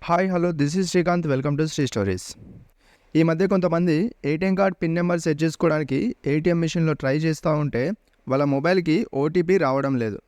Hi hello this is Srikanth welcome to Sri Stories. ఈ మధ్య కొంతమంది ATM card pin number set చేసుకోవడానికి ఏటీఎం మిషన్లో ట్రై చేస్తూ ఉంటే వాళ్ళ మొబైల్కి ఓటీపీ రావడం లేదు.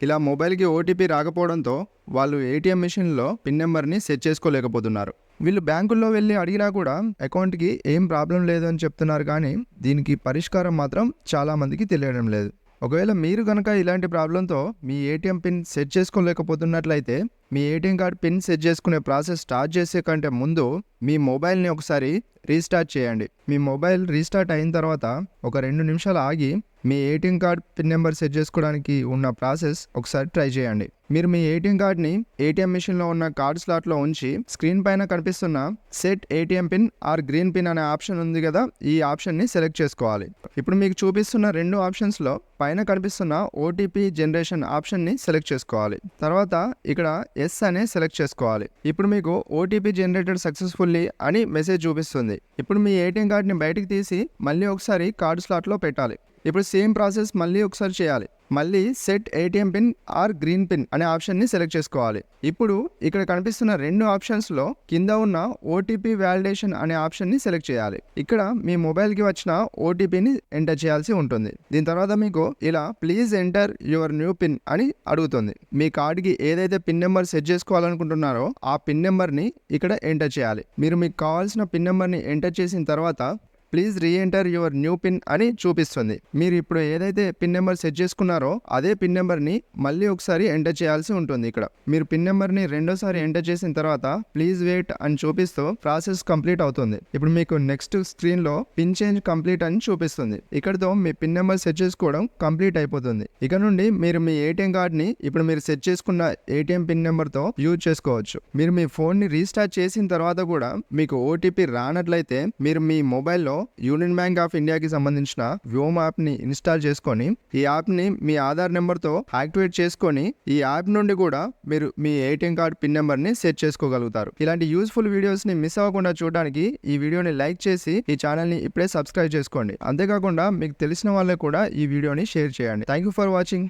ఇలా మొబైల్కి ఓటీపీ రాకపోవడంతో వాళ్ళు ఏటీఎం మిషన్లో పిన్ నెంబర్ని సెట్ చేసుకోలేకపోతున్నారు. వీళ్ళు బ్యాంకుల్లో వెళ్ళి అడిగినా కూడా అకౌంట్కి ఏం ప్రాబ్లం లేదు అని చెప్తున్నారు, కానీ దీనికి పరిష్కారం మాత్రం చాలామందికి తెలియడం లేదు. ఒకవేళ మీరు కనుక ఇలాంటి ప్రాబ్లంతో మీ ఏటీఎం పిన్ సెట్ చేసుకోలేకపోతున్నట్లయితే మీ ఏటీఎం కార్డ్ పిన్ సెట్ చేసుకునే ప్రాసెస్ స్టార్ట్ చేసే కంటే ముందు మీ మొబైల్ని ఒకసారి రీస్టార్ట్ చేయండి. మీ మొబైల్ రీస్టార్ట్ అయిన తర్వాత ఒక 2 నిమిషాలు ఆగి మీ ATM card pin number set చేసుకోవడానికి ఉన్న ప్రాసెస్ ఒకసారి ట్రై చేయండి. మీరు మీ ఏటీఎం కార్డ్ని ఏటీఎం మిషన్లో ఉన్న కార్డ్ స్లాట్లో ఉంచి స్క్రీన్ పైన కనిపిస్తున్న set ATM pin or green pin అనే ఆప్షన్ ఉంది కదా, ఈ ఆప్షన్ని సెలెక్ట్ చేసుకోవాలి. ఇప్పుడు మీకు చూపిస్తున్న 2 ఆప్షన్స్లో పైన కనిపిస్తున్న ఓటీపీ జనరేషన్ ఆప్షన్ని సెలెక్ట్ చేసుకోవాలి. తర్వాత ఇక్కడ ఎస్ అనే సెలెక్ట్ చేసుకోవాలి. ఇప్పుడు మీకు ఓటీపీ జనరేటెడ్ సక్సెస్ఫుల్లీ అని మెసేజ్ చూపిస్తుంది. ఇప్పుడు మీ ఏటీఎం కార్డ్ని బయటికి తీసి మళ్ళీ ఒకసారి కార్డ్ స్లాట్లో పెట్టాలి. ఇప్పుడు సేమ్ ప్రాసెస్ మళ్ళీ ఒకసారి చేయాలి. మళ్ళీ set ATM pin or green pin అనే ఆప్షన్ని సెలెక్ట్ చేసుకోవాలి. ఇప్పుడు ఇక్కడ కనిపిస్తున్న 2 ఆప్షన్స్లో కింద ఉన్న ఓటీపీ వ్యాలిడేషన్ అనే ఆప్షన్ని సెలెక్ట్ చేయాలి. ఇక్కడ మీ మొబైల్కి వచ్చిన ఓటీపీని ఎంటర్ చేయాల్సి ఉంటుంది. దీని తర్వాత మీకు ఇలా please enter your new pin అని అడుగుతుంది. మీ కార్డ్కి ఏదైతే పిన్ నెంబర్ సెట్ చేసుకోవాలనుకుంటున్నారో ఆ పిన్ నెంబర్ని ఇక్కడ ఎంటర్ చేయాలి. మీరు మీకు కావాల్సిన పిన్ నెంబర్ని ఎంటర్ చేసిన తర్వాత please re-enter your new pin అని చూపిస్తుంది. మీరు ఇప్పుడు ఏదైతే పిన్ నెంబర్ సెట్ చేసుకున్నారో అదే పిన్ నెంబర్ని మళ్ళీ ఒకసారి ఎంటర్ చేయాల్సి ఉంటుంది. ఇక్కడ మీరు పిన్ నెంబర్ని రెండోసారి ఎంటర్ చేసిన తర్వాత ప్లీజ్ వెయిట్ అని చూపిస్తూ ప్రాసెస్ కంప్లీట్ అవుతుంది. ఇప్పుడు మీకు నెక్స్ట్ స్క్రీన్లో పిన్ చేంజ్ కంప్లీట్ అని చూపిస్తుంది. ఇక్కడతో మీ పిన్ నెంబర్ సెట్ చేసుకోవడం కంప్లీట్ అయిపోతుంది. ఇక నుండి మీరు మీ ఏటీఎం కార్డ్ని ఇప్పుడు మీరు సెట్ చేసుకున్న ఏటీఎం పిన్ నెంబర్తో యూజ్ చేసుకోవచ్చు. మీరు మీ ఫోన్ని రీస్టార్ట్ చేసిన తర్వాత కూడా మీకు ఓటీపీ రానట్లయితే మీరు మీ మొబైల్లో యూనియన్ బ్యాంక్ ఆఫ్ ఇండియాకి సంబంధించిన వ్యోమ్ యాప్ని ఇన్స్టాల్ చేసుకొని ఈ యాప్ని మీ ఆధార్ నెంబర్తో యాక్టివేట్ చేసుకొని ఈ యాప్ నుండి కూడా మీరు మీ ఏటీఎం కార్డ్ పిన్ నెంబర్ని సెట్ చేసుకోగలుగుతారు. ఇలాంటి యూస్ఫుల్ వీడియోస్ని మిస్ అవ్వకుండా చూడడానికి ఈ వీడియోని లైక్ చేసి ఈ ఛానల్ని ఇప్పుడే సబ్స్క్రైబ్ చేసుకోండి. అంతేకాకుండా మీకు తెలిసిన వాళ్ళకి కూడా ఈ వీడియోని షేర్ చేయండి. Thank you for watching.